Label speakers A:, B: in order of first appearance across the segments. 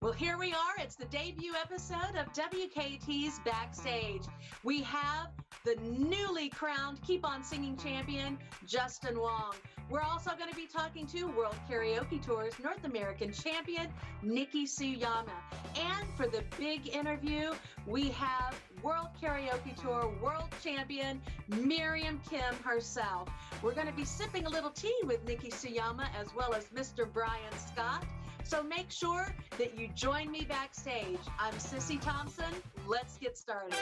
A: Well, here we are. It's the debut episode of WKT's Backstage. We have the newly crowned Keep On Singing champion, Justin Wong. We're also going to be talking to World Karaoke Tour's North American champion, Nikki Suyama. And for the big interview, we have World Karaoke Tour World Champion, Miriam Kim herself. We're going to be sipping a little tea with Nikki Suyama as well as Mr. Brian Scott. So make sure that you join me backstage. I'm Sissi Thompson. Let's get started.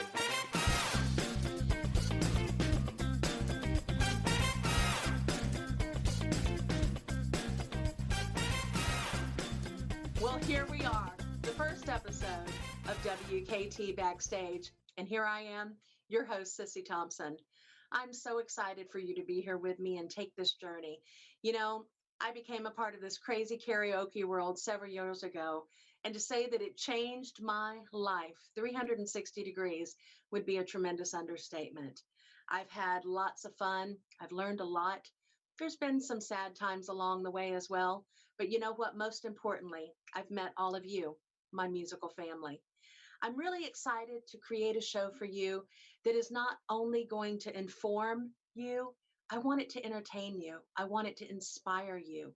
A: Well, here we are, the first episode of WKT Backstage. And here I am, your host, Sissi Thompson. I'm so excited for you to be here with me and take this journey. You know, I became a part of this crazy karaoke world several years ago, and to say that it changed my life 360 degrees would be a tremendous understatement. I've had lots of fun. I've learned a lot. There's been some sad times along the way as well. But you know what? Most importantly, I've met all of you, my musical family. I'm really excited to create a show for you that is not only going to inform you, I want it to entertain you. I want it to inspire you.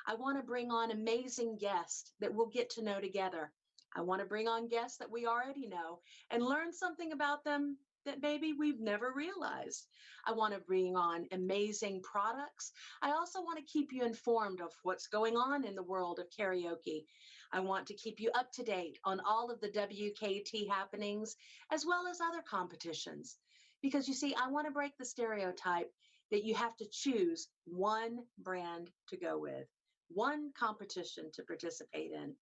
A: I want to bring on amazing guests that we'll get to know together. I want to bring on guests that we already know and learn something about them that maybe we've never realized. I want to bring on amazing products. I also want to keep you informed of what's going on in the world of karaoke. I want to keep you up to date on all of the WKT happenings as well as other competitions. Because you see, I want to break the stereotype that you have to choose one brand to go with, one competition to participate in.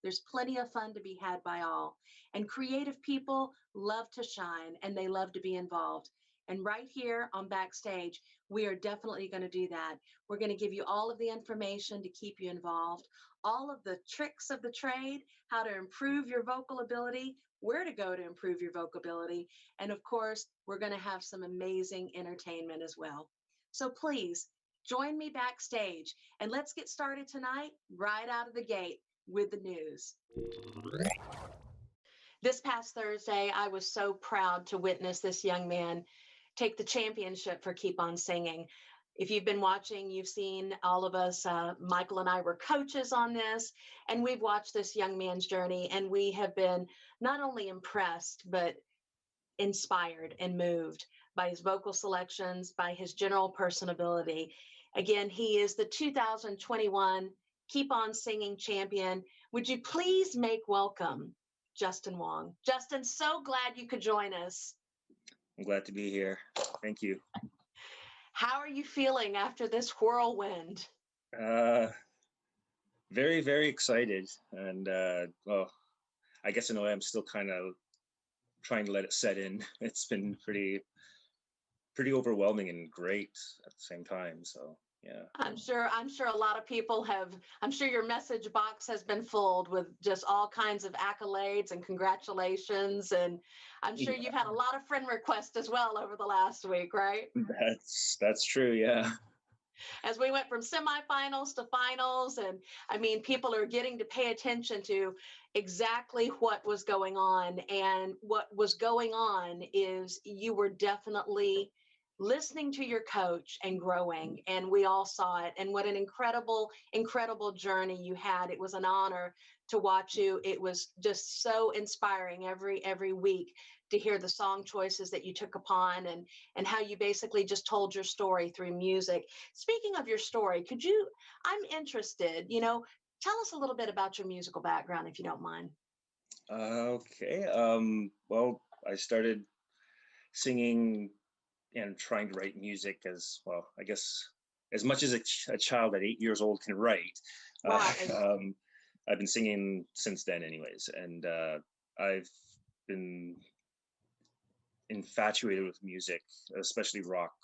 A: There's plenty of fun to be had by all. And creative people love to shine and they love to be involved. And right here on Backstage, we are definitely going to do that. We're going to give you all of the information to keep you involved, all of the tricks of the trade, how to improve your vocal ability, where to go to improve your vocal ability. And of course, we're going to have some amazing entertainment as well. So please join me backstage and let's get started tonight right out of the gate with the news. This past Thursday, I was so proud to witness this young man take the championship for Keep On Singing. If you've been watching, you've seen all of us, Michael and I were coaches on this, and we've watched this young man's journey, and we have been not only impressed, but inspired and moved by his vocal selections, by his general personability. Again, he is the 2021 Keep On Singing champion. Would you please make welcome Justin Wong? Justin, so glad you could join us.
B: I'm glad to be here. Thank you.
A: How are you feeling after this whirlwind?
B: Very, very excited. And well, I guess in a way I'm still kind of trying to let it set in. It's been pretty overwhelming and great at the same time. So yeah.
A: I'm sure a lot of people have, I'm sure your message box has been filled with just all kinds of accolades and congratulations. And I'm sure you've had a lot of friend requests as well over the last week, right?
B: That's true, yeah.
A: As we went from semifinals to finals, and I mean, people are getting to pay attention to exactly what was going on. And what was going on is you were definitely listening to your coach and growing, and we all saw it. And what an incredible journey you had. It was an honor to watch you. It was just so inspiring every week to hear the song choices that you took upon, and how you basically just told your story through music. Speaking of your story, I'm interested, tell us a little bit about your musical background, if you don't mind.
B: Okay. Well, I started singing and trying to write music as well, I guess, as much as a child at 8 years old can write.
A: Right.
B: I've been singing since then anyways. And I've been infatuated with music, especially rock,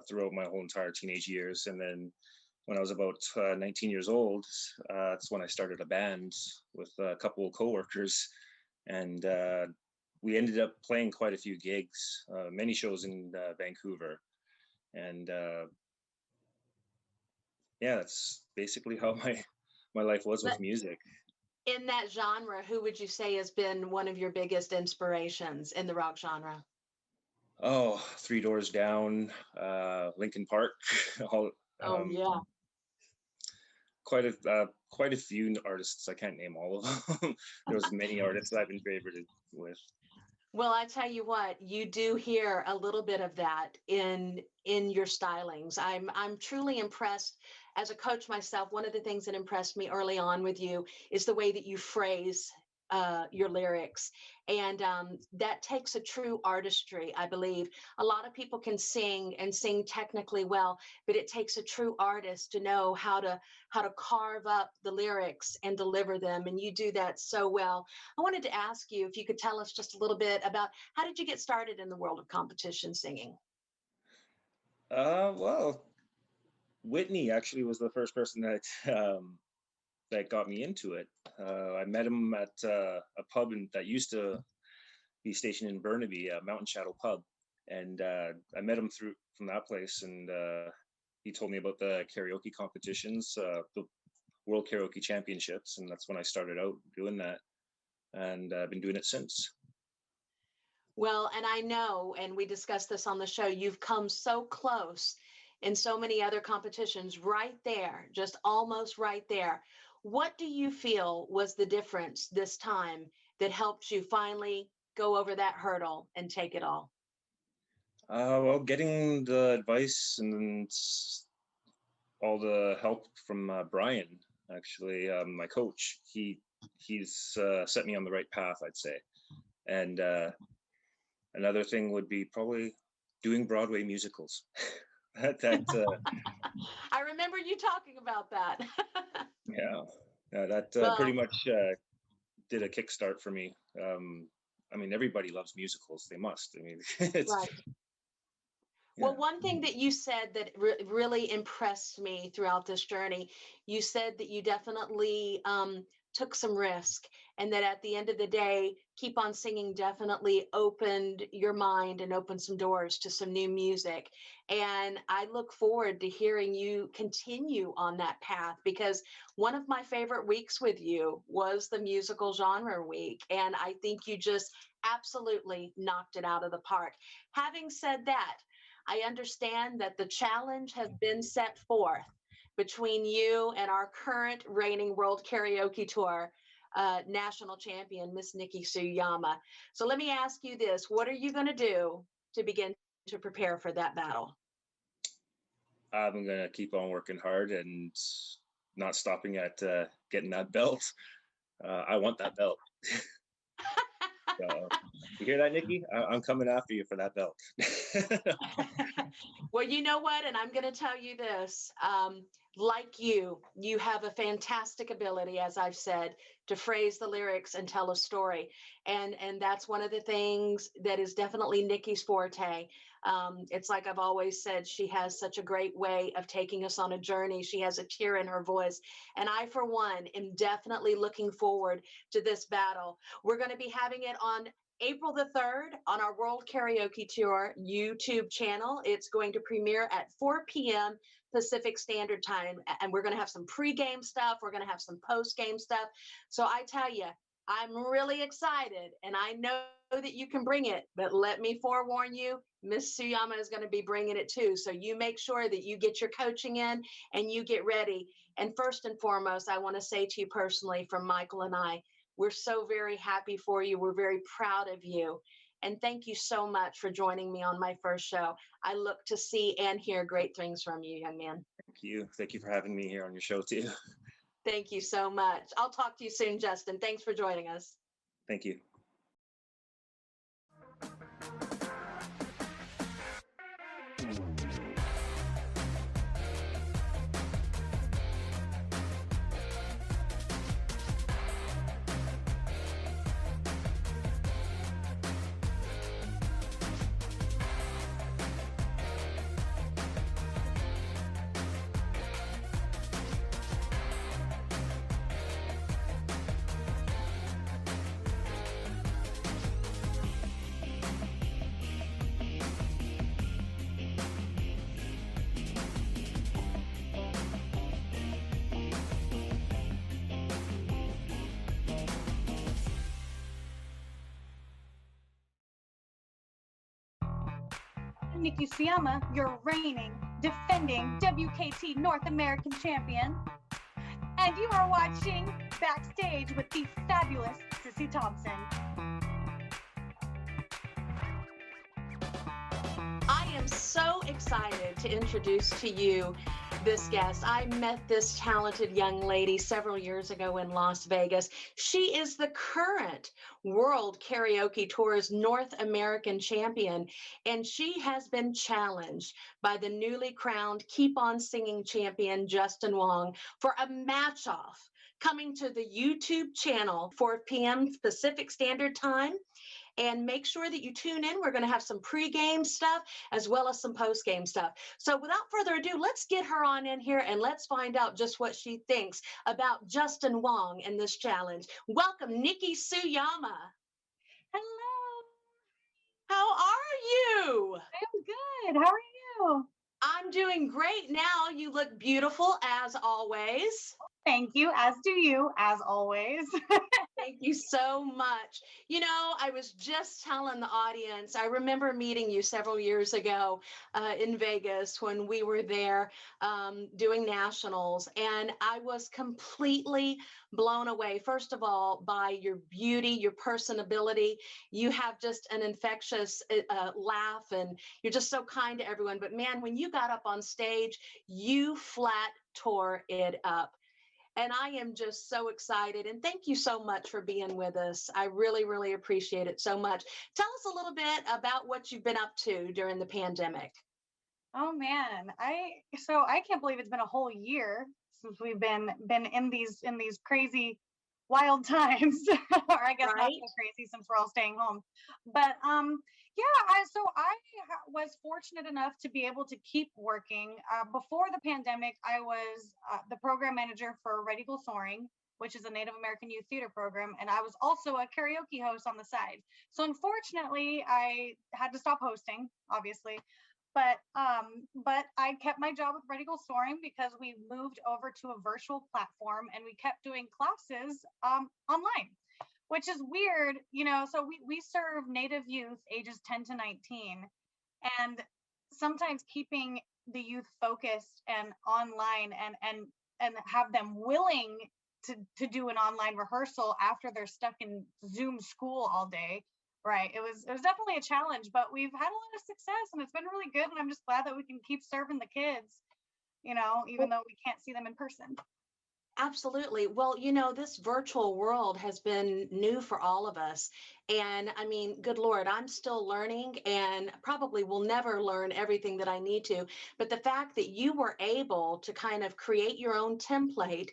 B: throughout my whole entire teenage years. And then when I was about 19 years old, that's when I started a band with a couple of coworkers. And we ended up playing quite a few gigs, many shows in Vancouver. And yeah, that's basically how my life was with music.
A: In that genre, who would you say has been one of your biggest inspirations in the rock genre?
B: Oh, Three Doors Down, Linkin Park, all,
A: Oh,
B: um,
A: yeah.
B: quite a few artists. I can't name all of them. There's many artists I've been favorited with.
A: Well, I tell you what, you do hear a little bit of that in your stylings. I'm truly impressed as a coach myself. One of the things that impressed me early on with you is the way that you phrase your lyrics, and that takes a true artistry. I believe a lot of people can sing and sing technically well, but it takes a true artist to know how to carve up the lyrics and deliver them, and you do that so well. I wanted to ask you if you could tell us just a little bit about how did you get started in the world of competition singing?
B: Well, Whitney actually was the first person that that got me into it. I met him at a pub that used to be stationed in Burnaby, Mountain Shadow Pub, and I met him from that place, and he told me about the karaoke competitions, the World Karaoke Championships, and that's when I started out doing that, and I've been doing it since.
A: Well, and I know, and we discussed this on the show, you've come so close in so many other competitions, right there, just almost right there. What do you feel was the difference this time that helped you finally go over that hurdle and take it all?
B: Well, getting the advice and all the help from Brian, actually, my coach, he's set me on the right path, I'd say. And another thing would be probably doing Broadway musicals. that
A: I remember you talking about that.
B: Yeah, that pretty
A: Well,
B: much did a kickstart for me. I mean, everybody loves musicals; they must. I mean, it's
A: right.
B: yeah.
A: Well, one thing that you said that really impressed me throughout this journey, you said that you definitely took some risk, and that at the end of the day, Keep on Singing definitely opened your mind and opened some doors to some new music. And I look forward to hearing you continue on that path, because one of my favorite weeks with you was the musical genre week. And I think you just absolutely knocked it out of the park. Having said that, I understand that the challenge has been set forth between you and our current reigning World Karaoke Tour national champion, Miss Nikki Suyama. So let me ask you this: what are you going to do to begin to prepare for that battle?
B: I'm gonna keep on working hard and not stopping at getting that belt. I want that belt. So, you hear that, Nikki? I'm coming after you for that belt.
A: Well, you know what? And I'm going to tell you this. Like you have a fantastic ability, as I've said, to phrase the lyrics and tell a story. And that's one of the things that is definitely Nikki's forte. It's like I've always said, she has such a great way of taking us on a journey. She has a tear in her voice. And I, for one, am definitely looking forward to this battle. We're going to be having it on April the 3rd on our World Karaoke Tour YouTube channel. It's going to premiere at 4 p.m. Pacific Standard Time, and we're going to have some pre-game stuff. We're going to have some post-game stuff. So I tell you, I'm really excited, and I know that you can bring it, but let me forewarn you, Miss Suyama is going to be bringing it too. So you make sure that you get your coaching in and you get ready. And first and foremost, I want to say to you personally, from Michael and I, we're so very happy for you. We're very proud of you. And thank you so much for joining me on my first show. I look to see and hear great things from you, young man.
B: Thank you. Thank you for having me here on your show too.
A: Thank you so much. I'll talk to you soon, Justin. Thanks for joining us.
B: Thank you.
C: I'm Nikki Suyama, your reigning, defending WKT North American champion. And you are watching Backstage with the fabulous Sissi Thompson.
A: I am so excited to introduce to you this guest. I met this talented young lady several years ago in Las Vegas. She is the current World Karaoke Tour's North American champion, and she has been challenged by the newly crowned Keep On Singing champion, Justin Wong, for a match-off coming to the YouTube channel, 4 p.m. Pacific Standard Time. And make sure that you tune in. We're going to have some pre-game stuff as well as some post-game stuff. So without further ado, let's get her on in here and let's find out just what she thinks about Justin Wong and this challenge. Welcome, Nikki Suyama.
C: Hello.
A: How are you?
C: I'm good. How are you?
A: I'm doing great now. You look beautiful as always.
C: Thank you, as do you, as always.
A: Thank you so much. You know, I was just telling the audience, I remember meeting you several years ago in Vegas when we were there doing nationals, and I was completely blown away, first of all, by your beauty, your personability. You have just an infectious laugh, and you're just so kind to everyone. But man, when you got up on stage, you flat tore it up. And I am just so excited. And thank you so much for being with us. I really, really appreciate it so much. Tell us a little bit about what you've been up to during the pandemic.
C: Oh man, I can't believe it's been a whole year since we've been in these crazy wild times. Or I guess not
A: Right?
C: so crazy since we're all staying home. But yeah, I was fortunate enough to be able to keep working. Before the pandemic, I was the program manager for Red Eagle Soaring, which is a Native American youth theater program, and I was also a karaoke host on the side. So unfortunately, I had to stop hosting, obviously. But I kept my job with Red Eagle Soaring because we moved over to a virtual platform and we kept doing classes online, which is weird, you know. So we serve Native youth ages 10 to 19, and sometimes keeping the youth focused and online and have them willing to do an online rehearsal after they're stuck in Zoom school all day. Right. It was definitely a challenge, but we've had a lot of success and it's been really good. And I'm just glad that we can keep serving the kids, you know, even though we can't see them in person.
A: Absolutely. Well, you know, this virtual world has been new for all of us. And I mean, good Lord, I'm still learning and probably will never learn everything that I need to. But the fact that you were able to kind of create your own template,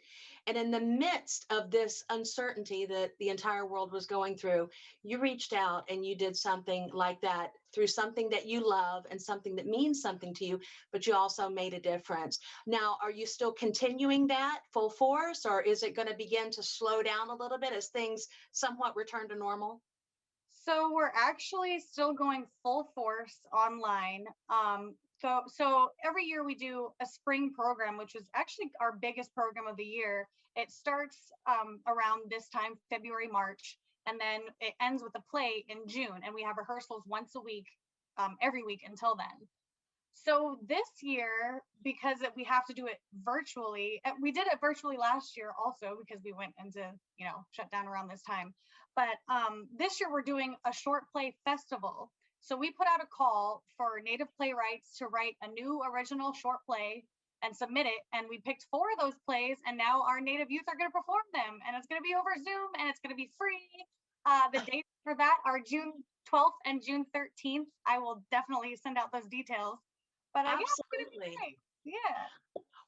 A: and in the midst of this uncertainty that the entire world was going through, you reached out and you did something like that through something that you love and something that means something to you, but you also made a difference. Now, are you still continuing that full force, or is it going to begin to slow down a little bit as things somewhat return to normal?
C: So we're actually still going full force online. So every year we do a spring program, which is actually our biggest program of the year. It starts around this time, February, March, and then it ends with a play in June. And we have rehearsals once a week, every week until then. So this year, because we have to do it virtually, we did it virtually last year also because we went into, you know, shut down around this time. But this year we're doing a short play festival. So we put out a call for Native playwrights to write a new original short play and submit it. And we picked 4 of those plays, and now our Native youth are going to perform them. And it's going to be over Zoom, and it's going to be free. The dates for that are June 12th and June 13th. I will definitely send out those details. But
A: Absolutely.
C: yeah.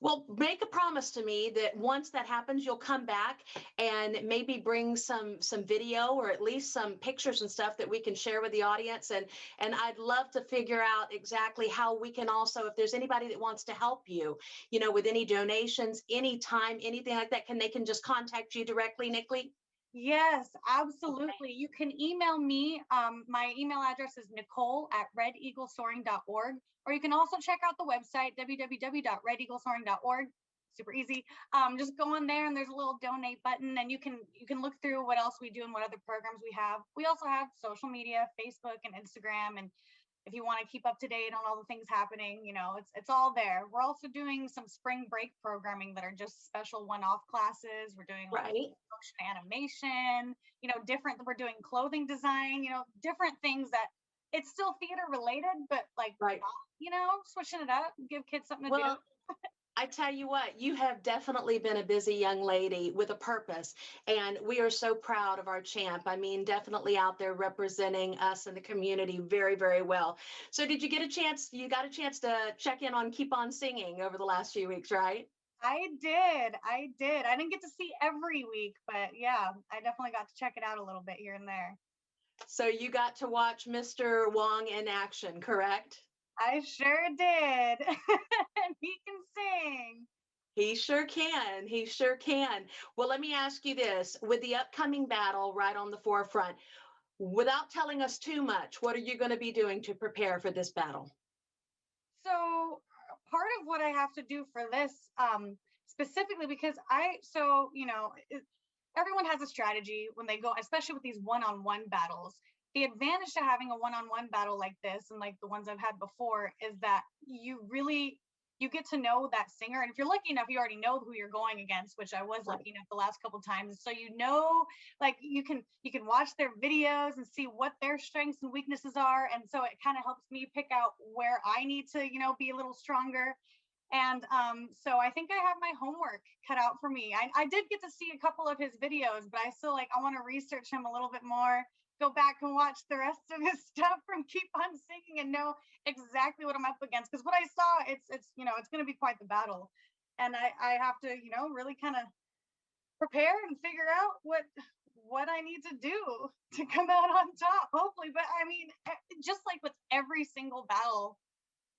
A: Well, make a promise to me that once that happens, you'll come back and maybe bring some video or at least some pictures and stuff that we can share with the audience. And I'd love to figure out exactly how we can also, if there's anybody that wants to help you, you know, with any donations, anytime, anything like that, they can just contact you directly, Nikki?
C: Yes, absolutely. You can email me. My email address is nicole@redeaglesoaring.org, or you can also check out the website, www.redeaglesoaring.org. Super easy. Just go in there and there's a little donate button, and you can look through what else we do and what other programs we have. We also have social media, Facebook and Instagram, and if you want to keep up to date on all the things happening, it's all there. We're also doing some spring break programming that are just special one-off classes. We're doing like motion animation, we're doing clothing design, different things that it's still theater related, but like, switching it up, give kids something to do.
A: I tell you what, you have definitely been a busy young lady with a purpose, and we are so proud of our champ. I mean, definitely out there representing us in the community very, very well. So did you got a chance to check in on Keep On Singing over the last few weeks, right?
C: I did. I didn't get to see every week, but yeah, I definitely got to check it out a little bit here and there.
A: So you got to watch Mr. Wong in action, correct?
C: I sure did. And he can sing.
A: He sure can. He sure can. Well, let me ask you this. With the upcoming battle right on the forefront, without telling us too much, what are you going to be doing to prepare for this battle?
C: So part of what I have to do for this, specifically because everyone has a strategy when they go, especially with these one-on-one battles. The advantage to having a one-on-one battle like this and like the ones I've had before is that you get to know that singer. And if you're lucky enough, you already know who you're going against, which I was lucky enough the last couple of times. So like you can watch their videos and see what their strengths and weaknesses are. And so it kind of helps me pick out where I need to, be a little stronger. And so I think I have my homework cut out for me. I did get to see a couple of his videos, but I still I want to research him a little bit more, go back and watch the rest of his stuff from Keep On Singing and know exactly what I'm up against. Because what I saw, it's going to be quite the battle. And I have to, really kind of prepare and figure out what I need to do to come out on top, hopefully. But I mean, just like with every single battle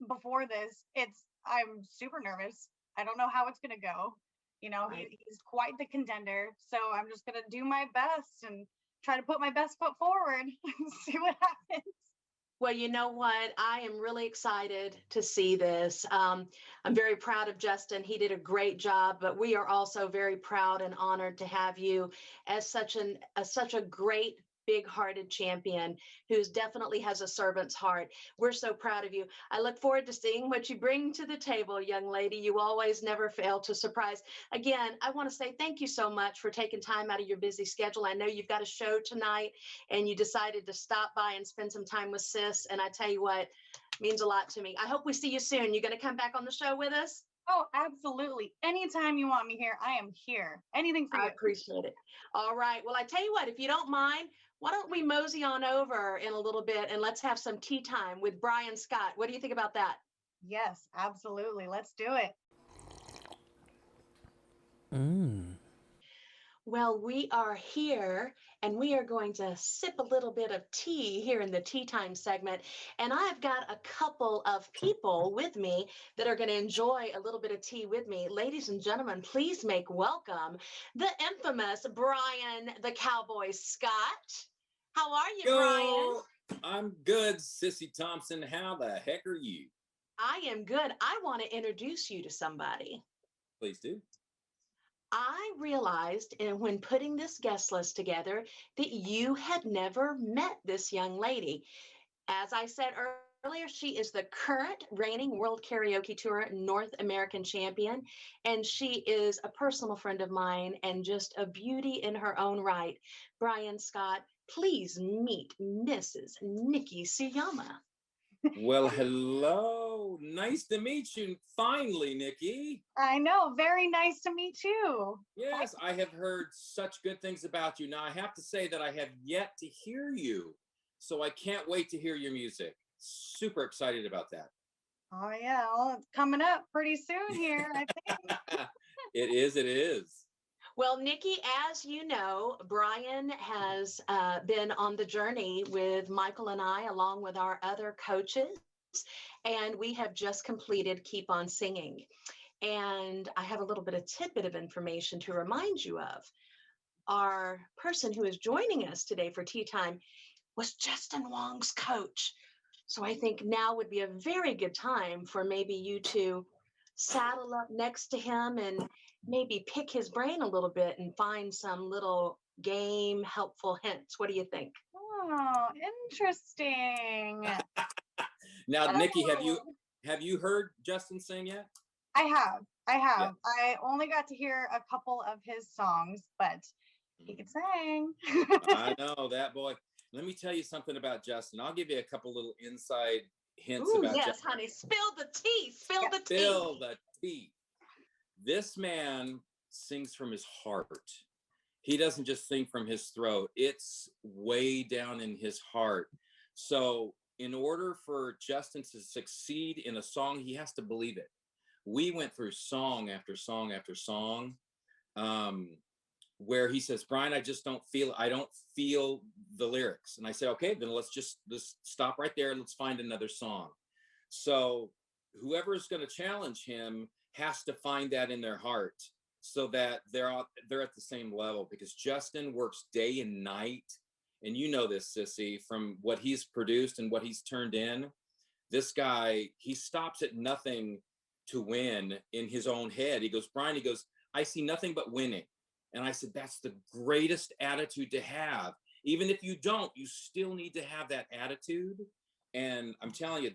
C: before this, I'm super nervous. I don't know how it's going to go. He's quite the contender. So I'm just going to do my best and try to put my best foot forward and see what happens.
A: Well, you know what? I am really excited to see this. I'm very proud of Justin. He did a great job, but we are also very proud and honored to have you as such a great big-hearted champion who definitely has a servant's heart. We're so proud of you. I look forward to seeing what you bring to the table, young lady. You always never fail to surprise. Again, I want to say thank you so much for taking time out of your busy schedule. I know you've got a show tonight and you decided to stop by and spend some time with Sis. And I tell you what, it means a lot to me. I hope we see you soon. You going to come back on the show with us?
C: Oh, absolutely. Anytime you want me here, I am here. Anything for you.
A: I appreciate it. All right. Well, I tell you what, if you don't mind, why don't we mosey on over in a little bit and let's have some tea time with Brian Scott. What do you think about that?
C: Yes, absolutely. Let's do it.
A: Well, we are here and we are going to sip a little bit of tea here in the tea time segment. And I've got a couple of people with me that are going to enjoy a little bit of tea with me. Ladies and gentlemen, please make welcome the infamous Brian the Cowboy Scott. How are you, Brian?
D: I'm good, Sissi Thompson. How the heck are you?
A: I am good. I want to introduce you to somebody.
D: Please do.
A: I realized when putting this guest list together that you had never met this young lady. As I said earlier, she is the current reigning World Karaoke Tour North American champion, and she is a personal friend of mine and just a beauty in her own right. Brian Scott, please meet Mrs. Nikki Suyama.
D: Well, hello. Nice to meet you finally, Nikki.
C: I know. Very nice to meet you.
D: Yes, I have heard such good things about you. Now, I have to say that I have yet to hear you, so I can't wait to hear your music. Super excited about that.
C: Oh, yeah. Well, it's coming up pretty soon here, I think.
D: It is.
A: Well, Nikki, as you know, Brian has been on the journey with Michael and I, along with our other coaches, and we have just completed Keep On Singing. And I have a little bit of tidbit of information to remind you of. Our person who is joining us today for tea time was Justin Wong's coach. So I think now would be a very good time for maybe you to saddle up next to him and maybe pick his brain a little bit and find some little game helpful hints. What do you think?
C: Oh, interesting.
D: Now, Nikki,
C: Oh.
D: have you heard Justin sing yet?
C: I have.
D: Yeah.
C: I only got to hear a couple of his songs, but he could sing.
D: I know that boy. Let me tell you something about Justin. I'll give you a couple little inside hints
A: Ooh,
D: about
A: yes,
D: Justin.
A: honey. Spill the tea. Spill
C: Yeah.
A: the tea.
D: Spill the tea. This man sings from his heart. He doesn't just sing from his throat. It's way down in his heart. So in order for Justin to succeed in a song, he has to believe it. We went through song after song after song, where he says, Brian, I don't feel the lyrics. And I said, okay, then let's stop right there. Let's find another song. So whoever is going to challenge him has to find that in their heart so that they're at the same level, because Justin works day and night. And you know this, Sissi, from what he's produced and what he's turned in. This guy, he stops at nothing to win in his own head. He goes, Brian, he goes, I see nothing but winning. And I said, that's the greatest attitude to have. Even if you don't, you still need to have that attitude. And I'm telling you,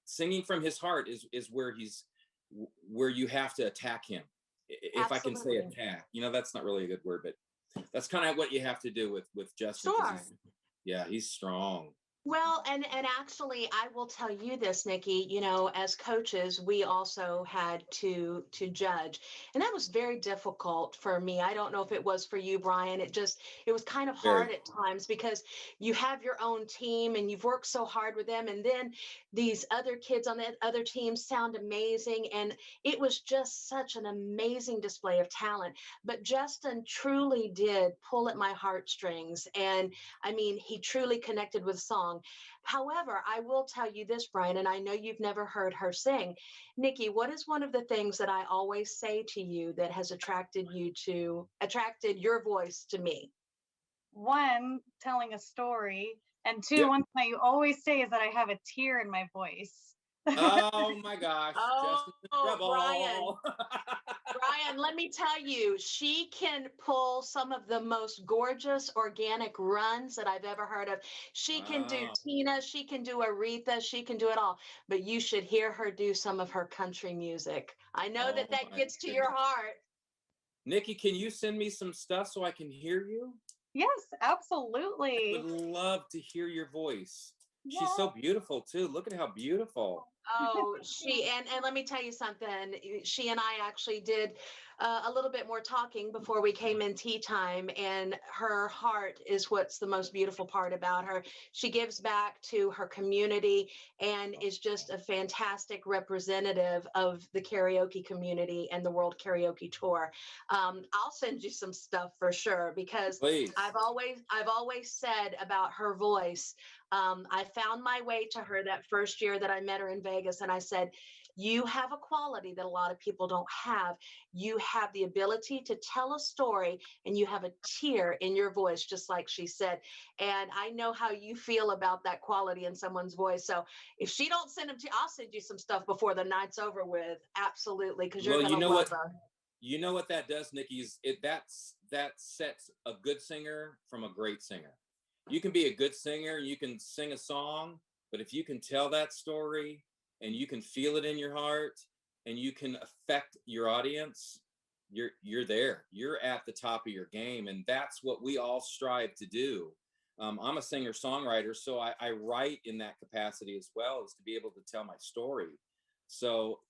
D: singing from his heart is where you have to attack him. If I can say attack, that's not really a good word, but that's kind of what you have to do with Justin.
A: Sure.
D: He's strong.
A: Well, and actually, I will tell you this, Nikki, as coaches, we also had to judge. And that was very difficult for me. I don't know if it was for you, Brian. It was kind of hard at times because you have your own team and you've worked so hard with them. And then these other kids on the other team sound amazing. And it was just such an amazing display of talent. But Justin truly did pull at my heartstrings. And I mean, he truly connected with song. However, I will tell you this, Brian, and I know you've never heard her sing. Nikki, what is one of the things that I always say to you that has attracted your voice to me?
C: One, telling a story, and two,
D: Yep.
C: one thing you always say is that I have a tear in my voice.
D: Oh my gosh.
A: Oh,
D: Justin's in trouble.
A: Brian, let me tell you, she can pull some of the most gorgeous organic runs that I've ever heard of. She can do Tina, she can do Aretha, she can do it all. But you should hear her do some of her country music. I know that gets to your heart.
D: Nikki, can you send me some stuff so I can hear you?
C: Yes, absolutely.
D: I would love to hear your voice.
C: Yeah.
D: She's so beautiful too. Look at how beautiful.
A: Oh, and let me tell you something. She and I actually did a little bit more talking before we came in tea time, and her heart is what's the most beautiful part about her. She gives back to her community and is just a fantastic representative of the karaoke community and the World Karaoke Tour. I'll send you some stuff for sure, because
D: Please.
A: I've always said about her voice. I found my way to her that first year that I met her in Vegas, and I said, you have a quality that a lot of people don't have. You have the ability to tell a story, and you have a tear in your voice, just like she said. And I know how you feel about that quality in someone's voice. So if she don't send them to you, I'll send you some stuff before the night's over with. Absolutely, because you're going to love her.
D: You know what that does, Nikki, is that sets a good singer from a great singer. You can be a good singer, you can sing a song, but if you can tell that story and you can feel it in your heart and you can affect your audience, you're there. You're at the top of your game, and that's what we all strive to do. I'm a singer-songwriter, so I write in that capacity as well, as to be able to tell my story. So,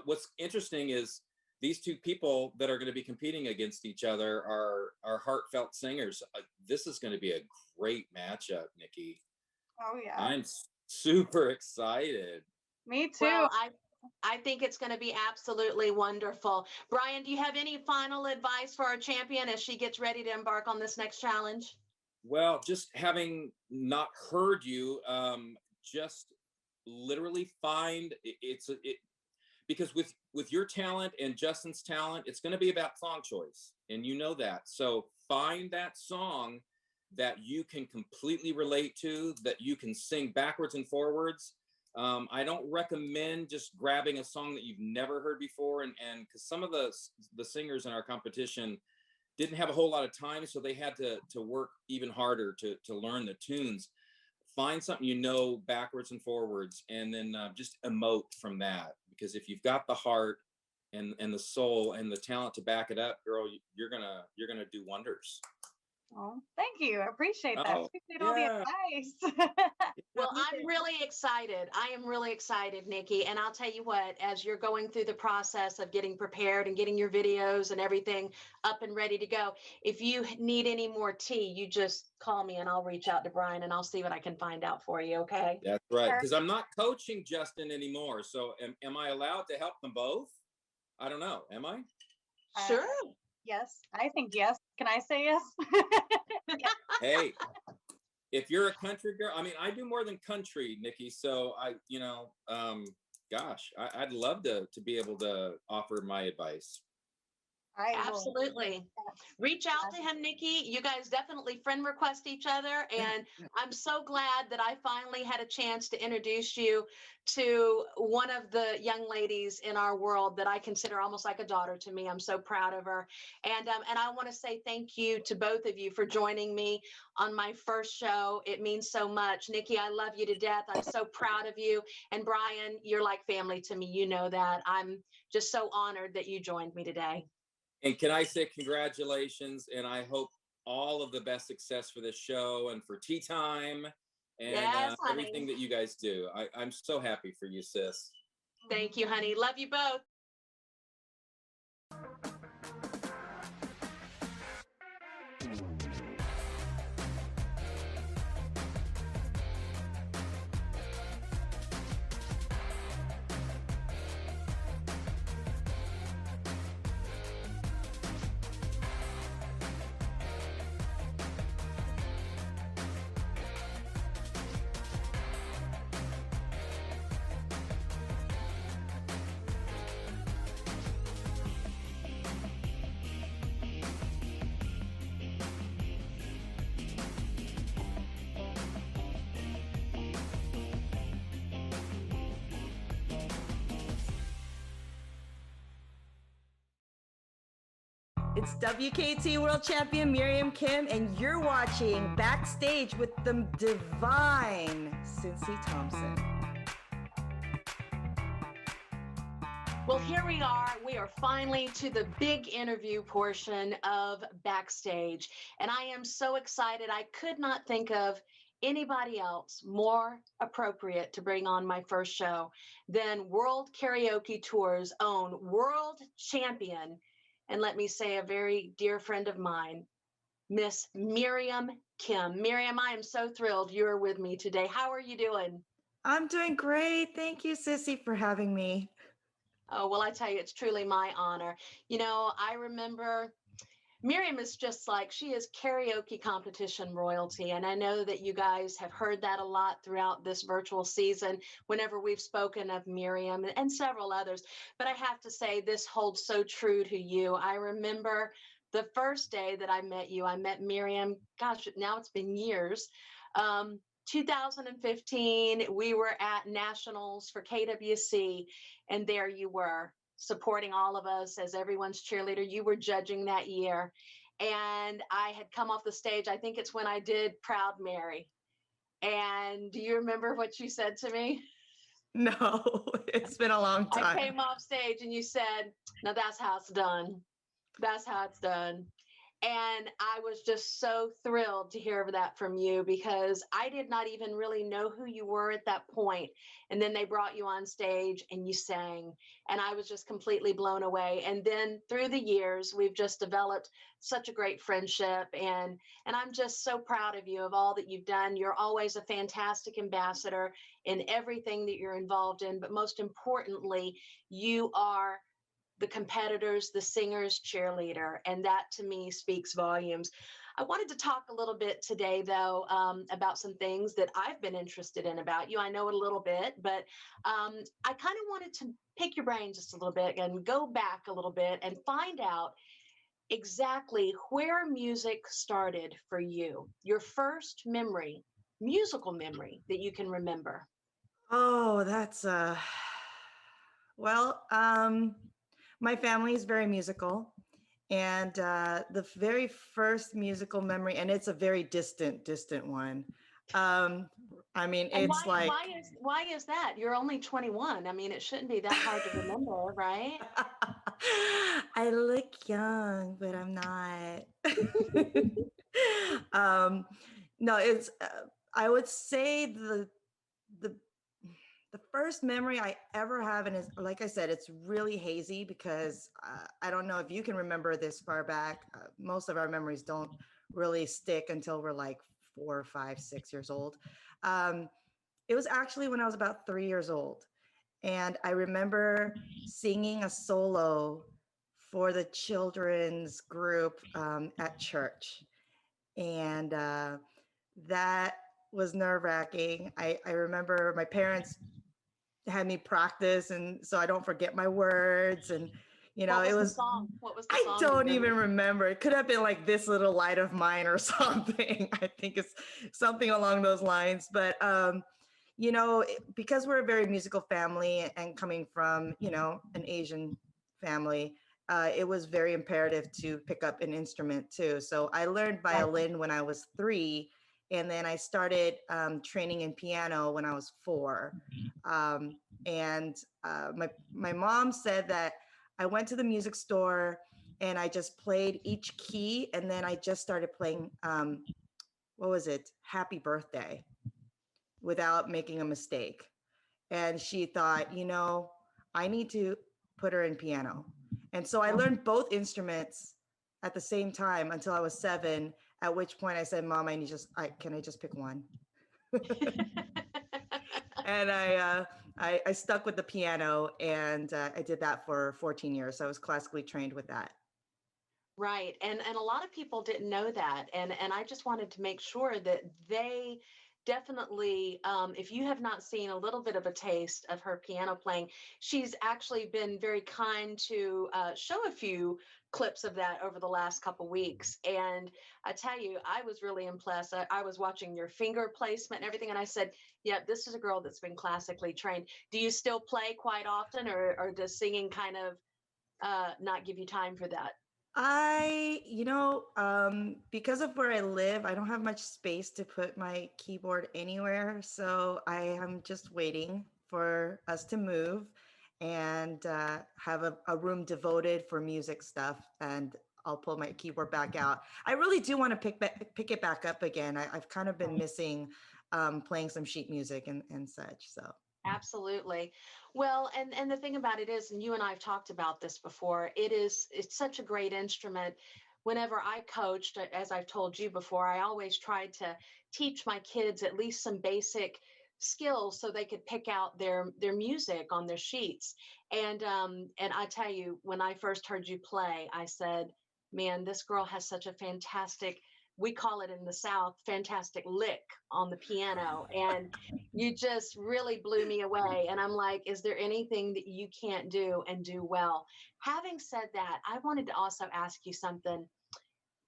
D: what's interesting is these two people that are going to be competing against each other are heartfelt singers. This is going to be a great matchup, Nikki.
C: Oh yeah.
D: I'm super excited.
C: Me too.
A: Well, I think it's going to be absolutely wonderful. Brian, do you have any final advice for our champion as she gets ready to embark on this next challenge?
D: Well, just having not heard you, just literally find because with your talent and Justin's talent, it's going to be about song choice, and you know that. So find that song that you can completely relate to, that you can sing backwards and forwards. I don't recommend just grabbing a song that you've never heard before, and because some of the singers in our competition didn't have a whole lot of time, so they had to work even harder to learn the tunes. find something you know backwards and forwards, and then just emote from that. Because if you've got the heart and the soul and the talent to back it up, girl, you're gonna do wonders.
C: Oh, thank you. I appreciate that.
D: Oh,
C: Appreciate all the
D: yeah.
C: advice.
A: Well, I'm really excited. I am really excited, Nikki. And I'll tell you what, as you're going through the process of getting prepared and getting your videos and everything up and ready to go, if you need any more tea, you just call me and I'll reach out to Brian and I'll see what I can find out for you. Okay.
D: That's right. Because I'm not coaching Justin anymore. So am I allowed to help them both? I don't know. Am I?
A: Sure.
C: Yes, I think yes. Can I say yes?
D: Hey, if you're a country girl, I mean, I do more than country, Nikki. So gosh, I'd love to be able to offer my advice.
C: I will.
A: Absolutely. Reach out to him, Nikki. You guys definitely friend request each other. And I'm so glad that I finally had a chance to introduce you to one of the young ladies in our world that I consider almost like a daughter to me. I'm so proud of her. And I want to say thank you to both of you for joining me on my first show. It means so much. Nikki, I love you to death. I'm so proud of you. And Brian, you're like family to me. You know that. I'm just so honored that you joined me today.
D: And can I say congratulations, and I hope all of the best success for this show and for Tea Time and
A: Yes,
D: everything that you guys do. I'm so happy for you, sis.
A: Thank you, honey. Love you both.
E: It's WKT World Champion Miriam Kim, and you're watching Backstage with the divine Sissi Thompson.
A: Well, here we are. We are finally to the big interview portion of Backstage. And I am so excited. I could not think of anybody else more appropriate to bring on my first show than World Karaoke Tour's own world champion. And let me say, a very dear friend of mine, Miss Miriam Kim. Miriam, I am so thrilled you're with me today. How are you doing?
E: I'm doing great. Thank you, Sissi, for having me.
A: Oh, well, I tell you, it's truly my honor. You know, I remember Miriam is just like, she is karaoke competition royalty. And I know that you guys have heard that a lot throughout this virtual season whenever we've spoken of Miriam and several others. But I have to say, this holds so true to you. I remember the first day that I met you, I met Miriam, gosh, now it's been years. 2015, we were at Nationals for KWC, and there you were, supporting all of us as everyone's cheerleader. You were judging that year. And I had come off the stage. I think it's when I did Proud Mary. And do you remember what you said to me?
E: No, it's been a long time.
A: I came off stage and you said, "Now that's how it's done. That's how it's done." And I was just so thrilled to hear that from you, because I did not even really know who you were at that point. And then they brought you on stage and you sang, and I was just completely blown away. And then through the years, we've just developed such a great friendship, and I'm just so proud of you, of all that you've done. You're always a fantastic ambassador in everything that you're involved in, but most importantly, you are the competitors, the singers, cheerleader. And that to me speaks volumes. I wanted to talk a little bit today, though, about some things that I've been interested in about you. I know it a little bit, but I kind of wanted to pick your brain just a little bit and go back a little bit and find out exactly where music started for you, your first memory, musical memory that you can remember.
E: Oh, that's well, my family is very musical, and the very first musical memory, and it's a very distant one. I mean,
A: And
E: it's like
A: why is that? You're only 21. I mean, it shouldn't be that hard to remember, right?
E: I look young, but I'm not. um, no, it's I would say the the first memory I ever have, and is like I said, it's really hazy because I don't know if you can remember this far back. Most of our memories don't really stick until we're like 4, 5, 6 years old. Um, it was actually when I was about 3 years old. And I remember singing a solo for the children's group at church. And that was nerve wracking. I remember my parents had me practice, and so I don't forget my words. And,
A: What
E: it
A: was the
E: was,
A: song? What was the
E: I
A: song?
E: don't even remember. It could have been like This Little Light of Mine or something. I think it's something along those lines. But, because we're a very musical family and coming from, an Asian family, it was very imperative to pick up an instrument too. So I learned
A: Right.
E: violin when I was 3, and then I started training in piano when I was 4. And my mom said that I went to the music store and I just played each key, and then I just started playing what was it, Happy Birthday, without making a mistake. And she thought, I need to put her in piano. And so I learned both instruments at the same time until I was 7, at which point I said, Mom, can I just pick one? And I stuck with the piano, and I did that for 14 years. So I was classically trained with that.
A: Right. And a lot of people didn't know that. And I just wanted to make sure that they definitely, if you have not seen a little bit of a taste of her piano playing, she's actually been very kind to show a few clips of that over the last couple weeks. And I tell you, I was really impressed. I was watching your finger placement and everything, and I said, yeah, this is a girl that's been classically trained. Do you still play quite often, or does singing kind of not give you time for that?
E: Because of where I live, I don't have much space to put my keyboard anywhere. So I am just waiting for us to move and have a room devoted for music stuff. And I'll pull my keyboard back out. I really do want to pick it back up again. I've kind of been missing playing some sheet music and such. So.
A: Absolutely. Well, and the thing about it is, and you and I have talked about this before, it's such a great instrument. Whenever I coached, as I've told you before, I always tried to teach my kids at least some basic skills so they could pick out their music on their sheets. And I tell you, when I first heard you play, I said, man, this girl has such a fantastic, we call it in the South, fantastic lick on the piano. And you just really blew me away. And I'm like, is there anything that you can't do and do well? Having said that, I wanted to also ask you something.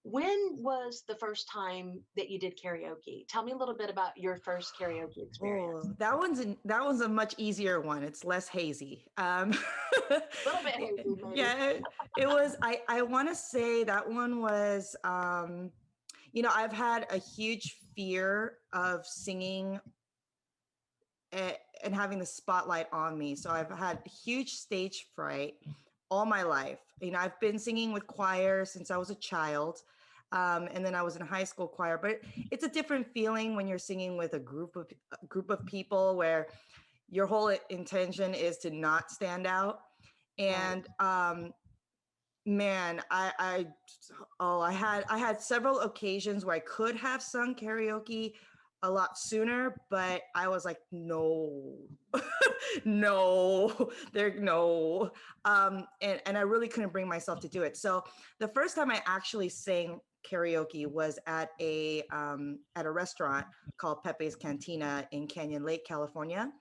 A: When was the first time that you did karaoke? Tell me a little bit about your first karaoke experience.
E: Oh, that one's a much easier one. It's less hazy.
A: A little bit hazy, maybe.
E: Yeah, it was. I want to say that one was. I've had a huge fear of singing and having the spotlight on me. So I've had huge stage fright all my life. I've been singing with choir since I was a child. And then I was in high school choir, but it's a different feeling when you're singing with a group of people where your whole intention is to not stand out. And man, I had several occasions where I could have sung karaoke a lot sooner, but I was like, no, no. And I really couldn't bring myself to do it. So the first time I actually sang karaoke was at a restaurant called Pepe's Cantina in Canyon Lake, California.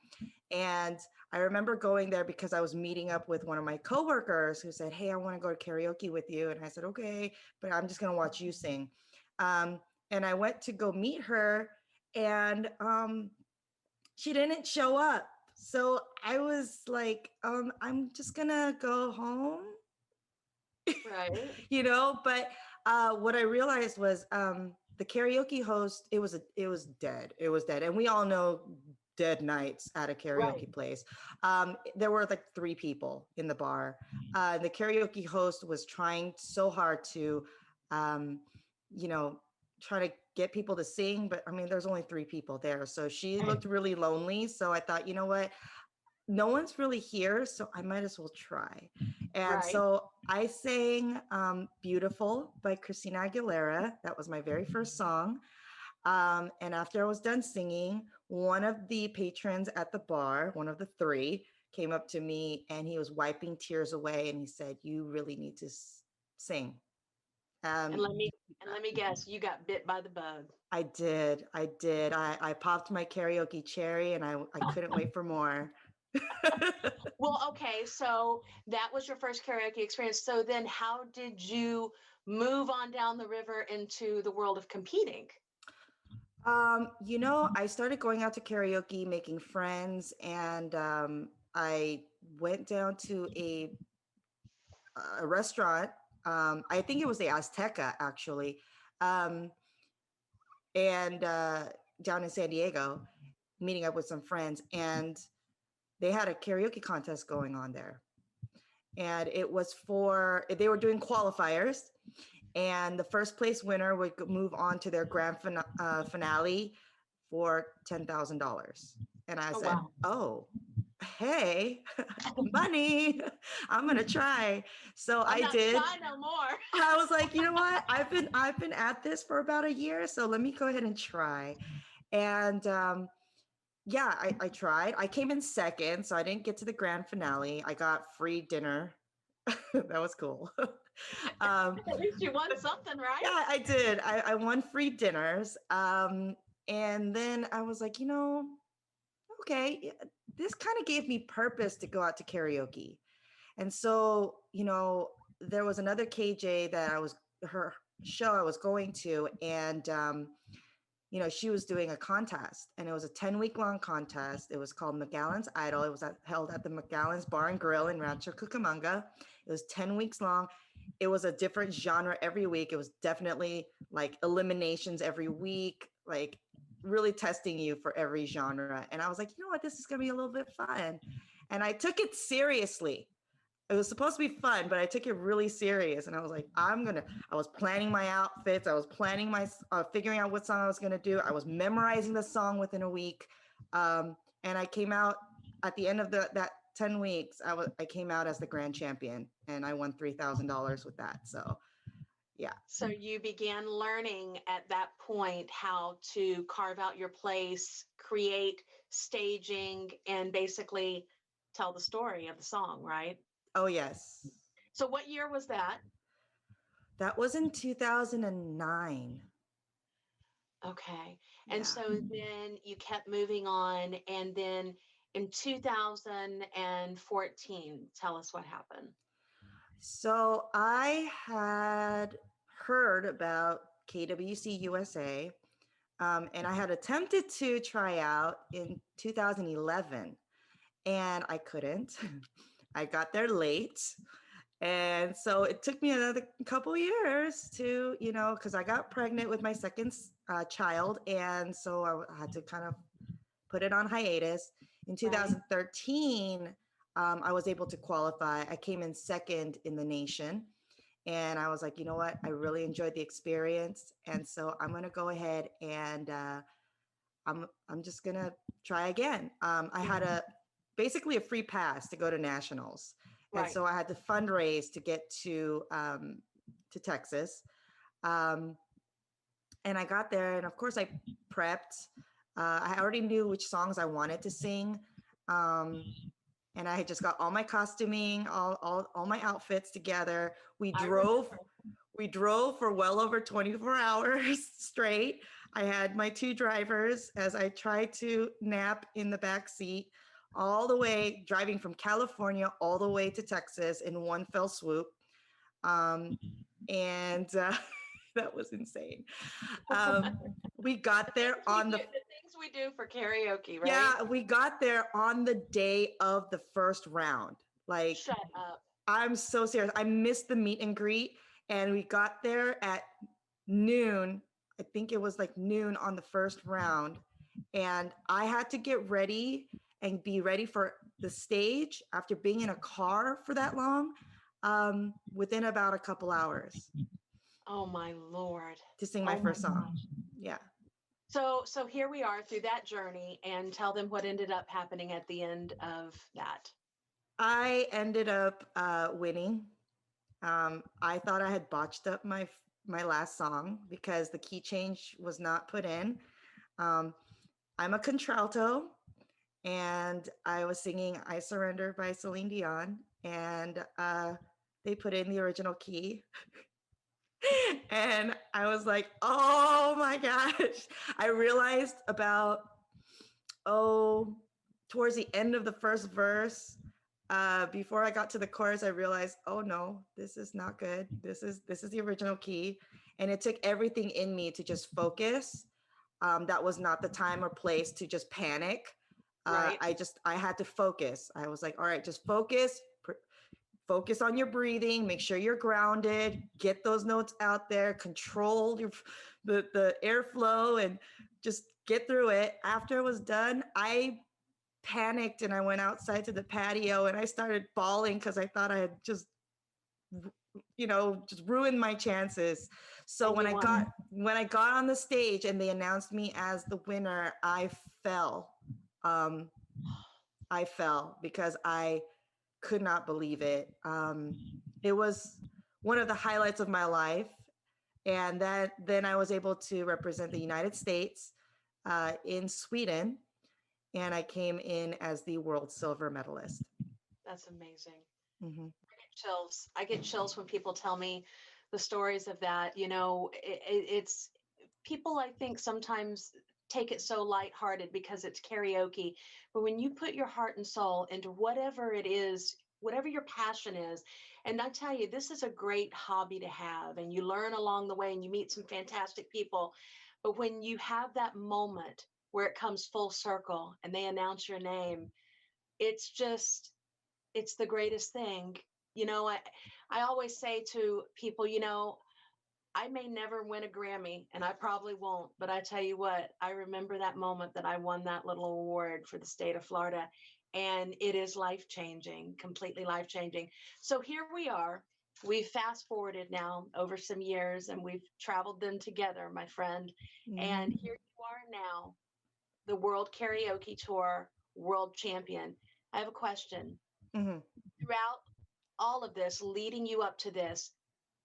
E: And I remember going there because I was meeting up with one of my coworkers who said, hey, I want to go to karaoke with you. And I said, okay, but I'm just going to watch you sing. And I went to go meet her, and she didn't show up. So I was like, I'm just going to go home.
A: Right.
E: But what I realized was the karaoke host, it was dead. It was dead. And we all know dead nights at a karaoke place. There were like 3 people in the bar. The karaoke host was trying so hard to, you know, try to get people to sing, but I mean, there's only 3 people there. So she looked really lonely. So I thought, you know what? No one's really here, so I might as well try. And so I sang Beautiful by Christina Aguilera. That was my very first song. And after I was done singing, one of the patrons at the bar, one of the 3, came up to me and he was wiping tears away and he said, "You really need to sing."
A: And let me guess, you got bit by the bug.
E: I did. I popped my karaoke cherry and I couldn't wait for more.
A: Well, okay, so that was your first karaoke experience. So then how did you move on down the river into the world of competing?
E: You know, I started going out to karaoke, making friends, and I went down to a restaurant. I think it was the Azteca, actually, and down in San Diego, meeting up with some friends, and they had a karaoke contest going on there. And it was they were doing qualifiers, and the first place winner would move on to their grand finale for $10,000. And I said,
A: wow.
E: "Oh, hey, money, I'm gonna try." So
A: I'm
E: I
A: not
E: did.
A: shy no more.
E: I was like, you know what? I've been at this for about a year, so let me go ahead and try. And yeah, I tried. I came in second, so I didn't get to the grand finale. I got free dinner. That was cool.
A: At least you won something, right?
E: Yeah, I did. I won free dinners. And then I was like, you know, okay, this kind of gave me purpose to go out to karaoke. And so, you know, there was another KJ that her show I was going to, and you know, she was doing a contest, and it was a 10-week long contest. It was called McGowan's Idol. It was held at the McGowan's Bar and Grill in Rancho Cucamonga. It was 10 weeks long. It was a different genre every week. It was definitely like eliminations every week, like really testing you for every genre. And I was like, you know what, this is going to be a little bit fun. And I took it seriously. It was supposed to be fun, but I took it really serious. And I was like, I was planning my outfits. I was planning figuring out what song I was going to do. I was memorizing the song within a week. And I came out at the end of that 10 weeks. I came out as the grand champion, and I won $3,000 with that. So yeah.
A: So you began learning at that point how to carve out your place, create staging, and basically tell the story of the song, right?
E: Oh, yes.
A: So what year was that?
E: That was in 2009.
A: Okay. And
E: Yeah.
A: so then you kept moving on. And then in 2014, tell us what happened.
E: So I had heard about KWC USA, and I had attempted to try out in 2011, and I couldn't. I got there late. And so it took me another couple years to, you know, because I got pregnant with my second child. And so I had to kind of put it on hiatus. In 2013, I was able to qualify. I came in second in the nation. And I was like, you know what? I really enjoyed the experience. And so I'm going to go ahead and I'm just going to try again. I had basically a free pass to go to nationals. And so I had to fundraise to get to Texas. And I got there, and of course I prepped. I already knew which songs I wanted to sing. And I had just got all my costuming, all my outfits together. We drove for well over 24 hours straight. I had my 2 drivers as I tried to nap in the back seat, all the way driving from California all the way to Texas in one fell swoop. And that was insane. We got there on the
A: things we do for karaoke, right?
E: Yeah, we got there on the day of the first round. Like,
A: shut up.
E: I'm so serious. I missed the meet and greet, and we got there at noon. I think it was like noon on the first round. And I had to get ready and be ready for the stage after being in a car for that long, within about a couple hours
A: Oh my Lord.
E: to sing my
A: Oh my
E: first song.
A: gosh.
E: Yeah.
A: So here we are through that journey, and tell them what ended up happening at the end of that.
E: I ended up winning. I thought I had botched up my last song because the key change was not put in. Um, I'm a contralto, and I was singing "I Surrender" by Celine Dion, and they put in the original key. And I was like, "Oh my gosh!" I realized about towards the end of the first verse, before I got to the chorus, I realized, oh no, this is not good. This is the original key, and it took everything in me to just focus. That was not the time or place to just panic.
A: Right.
E: I had to focus. I was like, all right, just focus. Focus on your breathing. Make sure you're grounded. Get those notes out there. Control the airflow, and just get through it. After it was done, I panicked and I went outside to the patio and I started bawling because I thought I had just just ruined my chances. So
A: And
E: when
A: you
E: I got on the stage and they announced me as the winner, I fell. I fell because I could not believe it. It was one of the highlights of my life, and then I was able to represent the United States in Sweden, and I came in as the world silver medalist.
A: That's amazing.
E: Mm-hmm.
A: Chills. I get chills when people tell me the stories of that. It's people, I think, sometimes take it so lighthearted because it's karaoke. But when you put your heart and soul into whatever it is, whatever your passion is, and I tell you, this is a great hobby to have, and you learn along the way and you meet some fantastic people. But when you have that moment where it comes full circle and they announce your name, it's just, it's the greatest thing. I always say to people, I may never win a Grammy, and I probably won't, but I tell you what, I remember that moment that I won that little award for the state of Florida, and it is life changing, completely life changing. So here we are. We've fast forwarded now over some years, and we've traveled them together, my friend.
E: Mm-hmm.
A: And here you are now, the World Karaoke Tour world champion. I have a question.
E: Mm-hmm.
A: Throughout all of this, leading you up to this,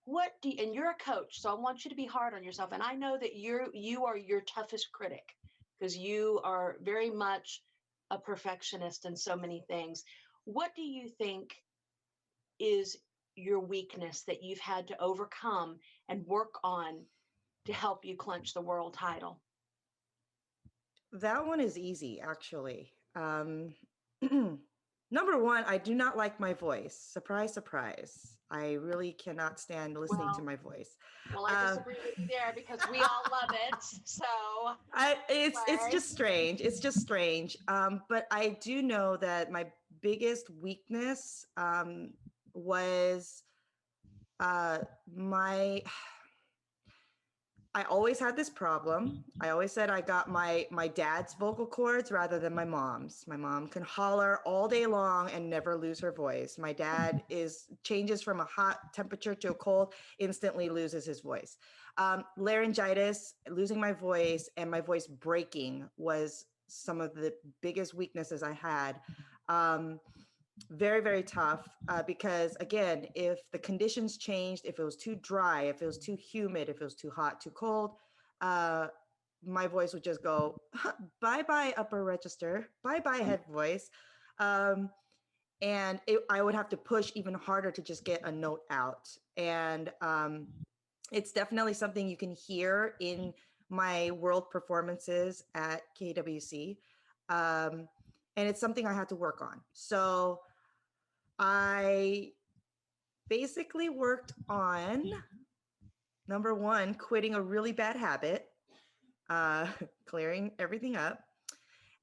A: and you're a coach, so I want you to be hard on yourself. And I know that you are your toughest critic because you are very much a perfectionist in so many things. What do you think is your weakness that you've had to overcome and work on to help you clinch the world title?
E: That one is easy, actually. Number one, I do not like my voice. Surprise, surprise. I really cannot stand listening to
A: Well,
E: my voice.
A: well, I
E: Um,
A: disagree with you there because we all love it. So,
E: it's
A: anyway.
E: just strange. It's just strange. But I do know that my biggest weakness was uh, my I always had this problem. I always said I got my dad's vocal cords rather than my mom's. My mom can holler all day long and never lose her voice. My dad changes from a hot temperature to a cold, instantly loses his voice. Laryngitis, losing my voice, and my voice breaking was some of the biggest weaknesses I had. Very, very tough because, again, if the conditions changed, if it was too dry, if it was too humid, if it was too hot, too cold, uh, my voice would just go bye bye upper register, bye bye head voice. And I would have to push even harder to just get a note out. And it's definitely something you can hear in my world performances at KWC. And it's something I had to work on. So I basically worked on, number one, quitting a really bad habit, clearing everything up.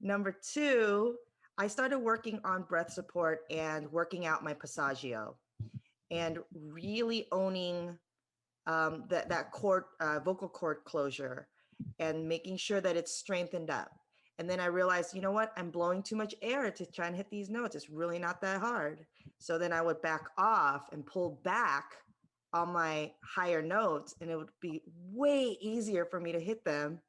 E: Number two, I started working on breath support and working out my passaggio and really owning that chord, vocal cord closure, and making sure that it's strengthened up. And then I realized, you know what? I'm blowing too much air to try and hit these notes. It's really not that hard. So then I would back off and pull back on my higher notes, and it would be way easier for me to hit them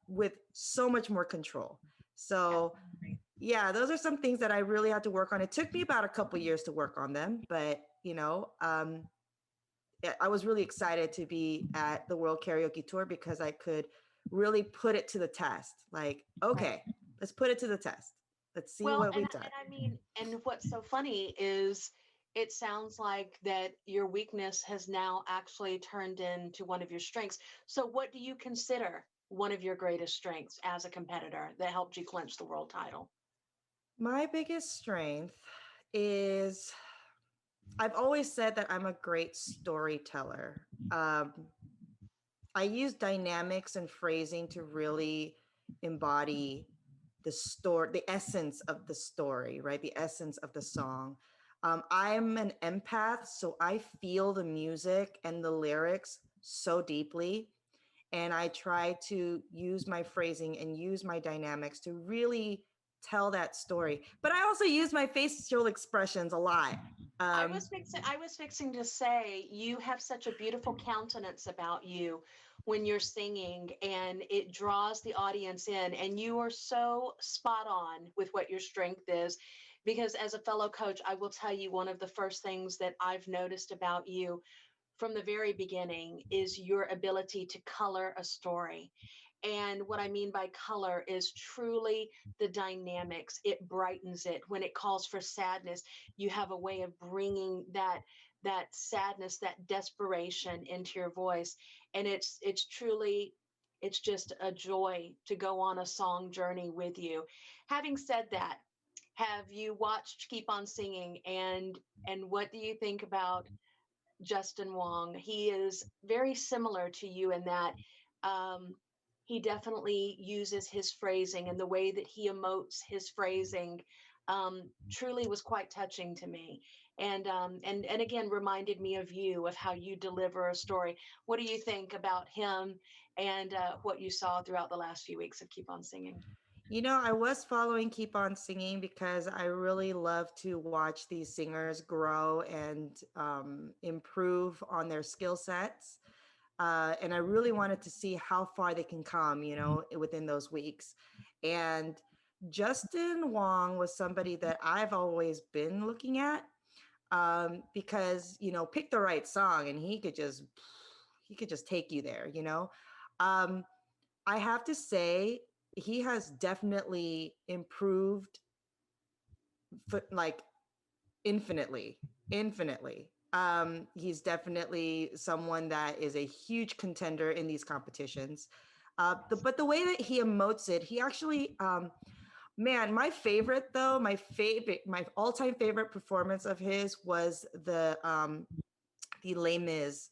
E: with so much more control. So yeah, those are some things that I really had to work on. It took me about a couple years to work on them, but I was really excited to be at the World Karaoke Tour because I could really put it to the test. Like, okay, let's put it to the test. Let's see what we've done.
A: And I mean, and what's so funny is it sounds like that your weakness has now actually turned into one of your strengths. So what do you consider one of your greatest strengths as a competitor that helped you clinch the world title?
E: My biggest strength is I've always said that I'm a great storyteller. I use dynamics and phrasing to really embody the story, the essence of the story, right? The essence of the song. I'm an empath, so I feel the music and the lyrics so deeply. And I try to use my phrasing and use my dynamics to really tell that story. But I also use my facial expressions a lot.
A: I was fixing to say you have such a beautiful countenance about you when you're singing, and it draws the audience in, and you are so spot on with what your strength is. Because as a fellow coach, I will tell you one of the first things that I've noticed about you from the very beginning is your ability to color a story. And what I mean by color is truly the dynamics. It brightens it. When it calls for sadness, you have a way of bringing that sadness, that desperation into your voice. And it's truly, it's just a joy to go on a song journey with you. Having said that, have you watched Keep on Singing, and what do you think about Justin Wong? He is very similar to you in that um, he definitely uses his phrasing, and the way that he emotes his phrasing truly was quite touching to me. And again, reminded me of you, of how you deliver a story. What do you think about him, and what you saw throughout the last few weeks of Keep on Singing?
E: You know, I was following Keep On Singing because I really love to watch these singers grow and improve on their skill sets. And I really wanted to see how far they can come, within those weeks. And Justin Wong was somebody that I've always been looking at because, pick the right song and he could just take you there. Um, I have to say, he has definitely improved like infinitely. He's definitely someone that is a huge contender in these competitions. But the way that he emotes it, he actually, man, my favorite though, my all-time favorite performance of his was the Les Mis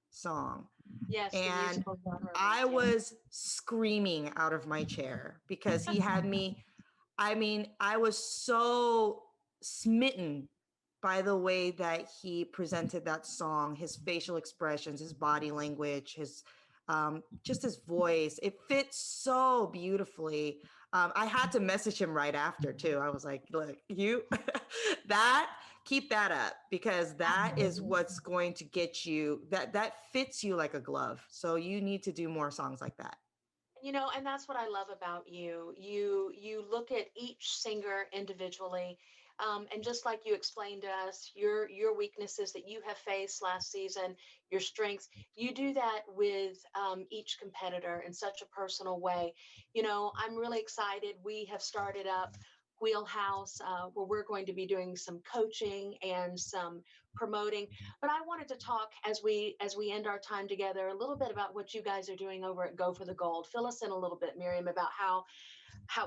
E: song.
A: Yes, the
E: And
A: musical genre.
E: I was screaming out of my chair because he had me. I mean, I was so smitten by the way that he presented that song, his facial expressions, his body language, his just his voice. It fits so beautifully. I had to message him right after too. I was like, "Look, you that keep that up because that is what's going to get you. That fits you like a glove. So you need to do more songs like that."
A: And that's what I love about you. You look at each singer individually, and just like you explained to us, your weaknesses that you have faced last season, your strengths, you do that with each competitor in such a personal way. I'm really excited. We have started up Wheelhouse, where we're going to be doing some coaching and some promoting. But I wanted to talk as we end our time together a little bit about what you guys are doing over at Go for the Gold. Fill us in a little bit, Miriam, about how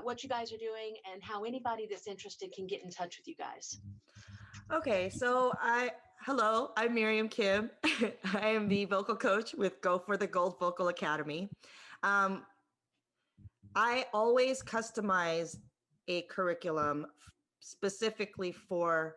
A: what you guys are doing and how anybody that's interested can get in touch with you guys.
E: Okay, so hello, I'm Miriam Kim. I am the vocal coach with Go for the Gold Vocal Academy. I always customize a curriculum specifically for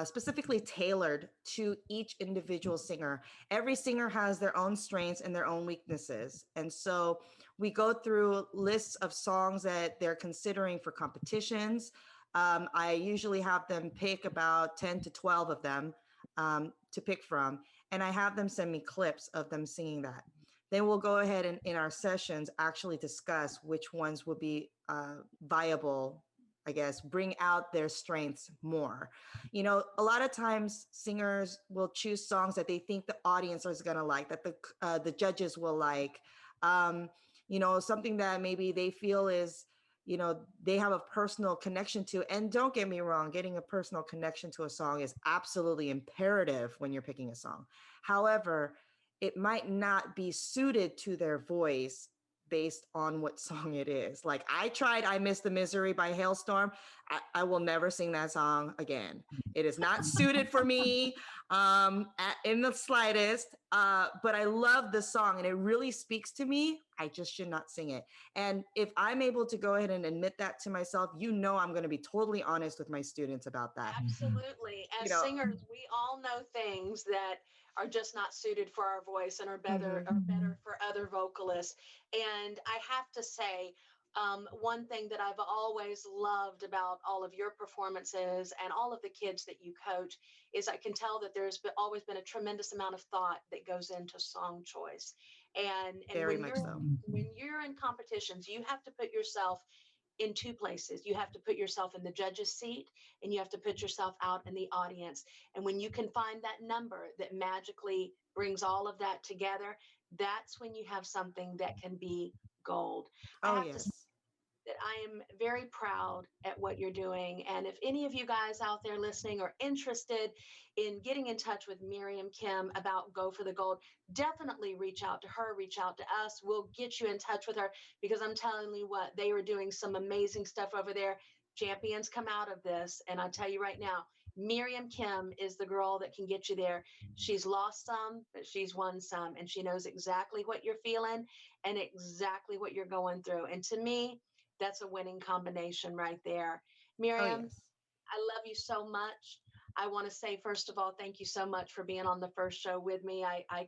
E: specifically tailored to each individual singer. Every singer has their own strengths and their own weaknesses. And so we go through lists of songs that they're considering for competitions. I usually have them pick about 10 to 12 of them to pick from. And I have them send me clips of them singing that. Then we'll go ahead and in our sessions actually discuss which ones will be viable, I guess, bring out their strengths more. You know, a lot of times singers will choose songs that they think the audience is going to like, that the judges will like, you know, something that maybe they feel is, you know, they have a personal connection to. And don't get me wrong, getting a personal connection to a song is absolutely imperative when you're picking a song. However, it might not be suited to their voice based on what song it is. Like I tried I Miss the Misery by Hailstorm. I will never sing that song again. It is not suited for me in the slightest, but I love the song and it really speaks to me. I just should not sing it. And if I'm able to go ahead and admit that to myself, you know, I'm going to be totally honest with my students about that.
A: Absolutely. As
E: You know,
A: singers, we all know things that are just not suited for our voice and are better for other vocalists. And I have to say, one thing that I've always loved about all of your performances and all of the kids that you coach is I can tell that there's always been a tremendous amount of thought that goes into song choice. And
E: very much so.
A: When you're in competitions, you have to put yourself in two places. You have to put yourself in the judge's seat and you have to put yourself out in the audience. And when you can find that number that magically brings all of that together, that's when you have something that can be gold. I have to say that I am very proud at what you're doing. And if any of you guys out there listening are interested in getting in touch with Miriam Kim about Go for the Gold, definitely reach out to her, reach out to us. We'll get you in touch with her because I'm telling you what, they were doing some amazing stuff over there. Champions come out of this. And I tell you right now, Miriam Kim is the girl that can get you there. She's lost some, but she's won some. And she knows exactly what you're feeling and exactly what you're going through. And to me, that's a winning combination right there. Miriam, I love you so much. I want to say, first of all, thank you so much for being on the first show with me. I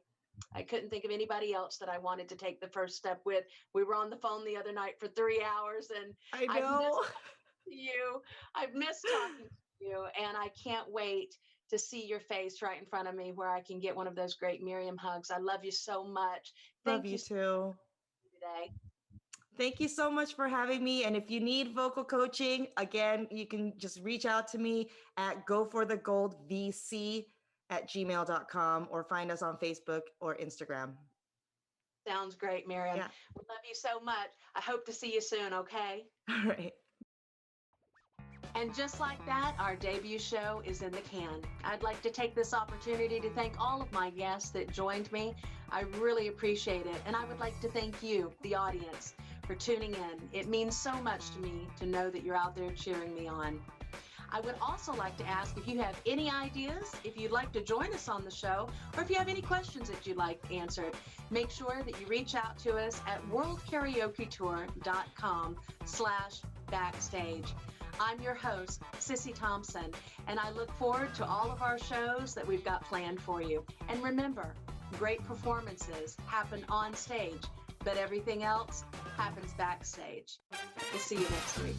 A: couldn't think of anybody else that I wanted to take the first step with. We were on the phone the other night for 3 hours and
E: I know.
A: I've missed talking to you and I can't wait to see your face right in front of me where I can get one of those great Miriam hugs. I love you so much.
E: Love you too.
A: Today.
E: Thank you so much for having me. And if you need vocal coaching, again, you can just reach out to me at goforthegoldvc@gmail.com or find us on Facebook or Instagram.
A: Sounds great, Miriam.
E: Yeah.
A: We love you so much. I hope to see you soon, okay?
E: All right.
A: And just like that, our debut show is in the can. I'd like to take this opportunity to thank all of my guests that joined me. I really appreciate it. And I would like to thank you, the audience, for tuning in. It means so much to me to know that you're out there cheering me on. I would also like to ask if you have any ideas, if you'd like to join us on the show, or if you have any questions that you'd like answered, make sure that you reach out to us at worldkaraoketour.com/backstage. I'm your host, Sissi Thompson, and I look forward to all of our shows that we've got planned for you. And remember, great performances happen on stage, but everything else happens backstage. We'll see you next week.